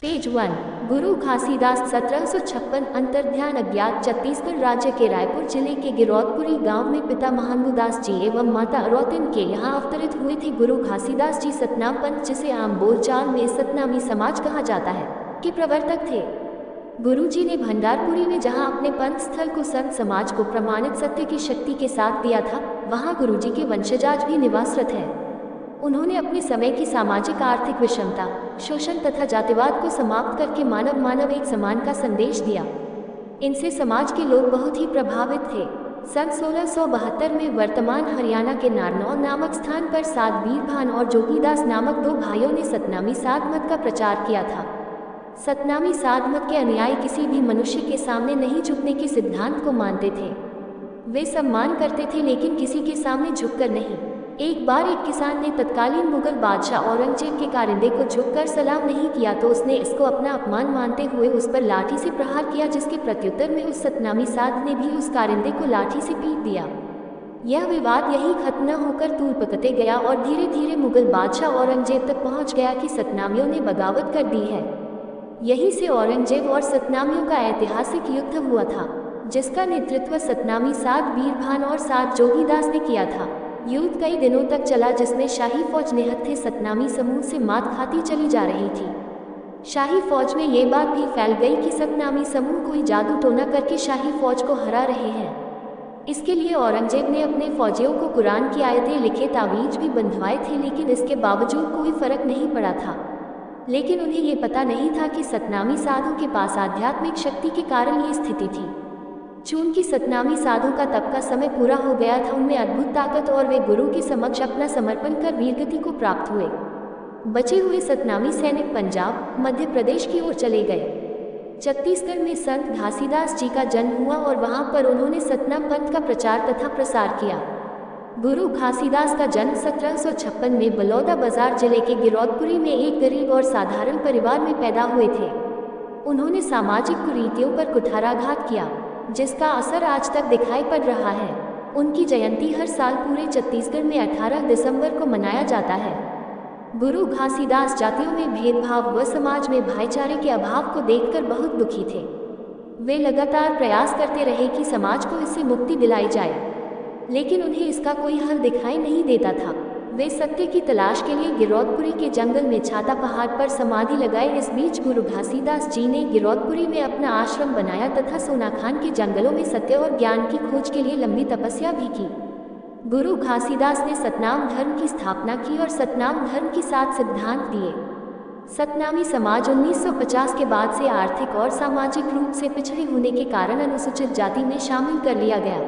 Page 1। गुरु घासीदास 1756 अंतर्ध्यान अज्ञात छत्तीसगढ़ राज्य के रायपुर जिले के गिरौदपुरी गांव में पिता महानुदास जी एवं माता अरौतिन के यहाँ अवतरित हुए थे। गुरु घासीदास जी सतनाम पंथ, जिसे आम बोलचाल में सतनामी समाज कहा जाता है, के प्रवर्तक थे। गुरुजी ने भंडारपुरी में जहाँ अपने पंथ स्थल को संत समाज को प्रमाणित सत्य की शक्ति के साथ दिया था, वहाँ गुरुजी के वंशज आज भी निवासरत है। उन्होंने अपने समय की सामाजिक आर्थिक विषमता, शोषण तथा जातिवाद को समाप्त करके मानव एक समान का संदेश दिया। इनसे समाज के लोग बहुत ही प्रभावित थे। सन 1672 में वर्तमान हरियाणा के नारनौल नामक स्थान पर सात बीरभान और जोगीदास नामक दो भाइयों ने सतनामी साध मत का प्रचार किया था। सतनामी साध मत के अनुयायी किसी भी मनुष्य के सामने नहीं झुकने के सिद्धांत को मानते थे। वे सम्मान करते थे लेकिन किसी के सामने झुककर नहीं। एक बार एक किसान ने तत्कालीन मुगल बादशाह औरंगजेब के कारिंदे को झुककर सलाम नहीं किया तो उसने इसको अपना अपमान मानते हुए उस पर लाठी से प्रहार किया, जिसके प्रत्युत्तर में उस सतनामी साध ने भी उस कारिंदे को लाठी से पीट दिया। यह विवाद यही खत्म न होकर तूल पकते गया और धीरे धीरे मुगल बादशाह औरंगजेब तक पहुंच गया कि सतनामियों ने बगावत कर दी है। यहीं से औरंगजेब और सतनामियों का ऐतिहासिक युद्ध हुआ था, जिसका नेतृत्व सतनामी साध बीरभान और साध जोगीदास ने किया था। युद्ध कई दिनों तक चला, जिसमें शाही फौज निहत्थे सतनामी समूह से मात खाती चली जा रही थी। शाही फौज में ये बात भी फैल गई कि सतनामी समूह कोई जादू टोना करके शाही फौज को हरा रहे हैं। इसके लिए औरंगजेब ने अपने फौजियों को कुरान की आयतें लिखे तावीज भी बंधवाए थे, लेकिन इसके बावजूद कोई फर्क नहीं पड़ा था। लेकिन उन्हें ये पता नहीं था कि सतनामी साधु के पास आध्यात्मिक शक्ति के कारण ये स्थिति थी। चूंकि सतनामी साधु का तप का समय पूरा हो गया था, उनमें अद्भुत ताकत और वे गुरु के समक्ष अपना समर्पण कर वीरगति को प्राप्त हुए। बचे हुए सतनामी सैनिक पंजाब, मध्य प्रदेश की ओर चले गए। छत्तीसगढ़ में संत घासीदास जी का जन्म हुआ और वहां पर उन्होंने सतनाम पंथ का प्रचार तथा प्रसार किया। गुरु घासीदास का जन्म 1756 में बलौदा बाजार जिले के गिरौदपुरी में एक गरीब और साधारण परिवार में पैदा हुए थे। उन्होंने सामाजिक कुरीतियों पर कुठाराघात किया, जिसका असर आज तक दिखाई पड़ रहा है। उनकी जयंती हर साल पूरे छत्तीसगढ़ में 18 दिसंबर को मनाया जाता है। गुरु घासीदास जातियों में भेदभाव व समाज में भाईचारे के अभाव को देखकर बहुत दुखी थे। वे लगातार प्रयास करते रहे कि समाज को इससे मुक्ति दिलाई जाए, लेकिन उन्हें इसका कोई हल दिखाई नहीं देता था। वे सत्य की तलाश के लिए गिरौदपुरी के जंगल में छाता पहाड़ पर समाधि लगाए। इस बीच गुरु घासीदास जी ने गिरौदपुरी में अपना आश्रम बनाया तथा सोनाखान के जंगलों में सत्य और ज्ञान की खोज के लिए लंबी तपस्या भी की। गुरु घासीदास ने सतनाम धर्म की स्थापना की और सतनाम धर्म की 7 सिद्धांत दिए। सतनामी समाज 1950 के बाद से आर्थिक और सामाजिक रूप से पिछड़े होने के कारण अनुसूचित जाति में शामिल कर लिया गया।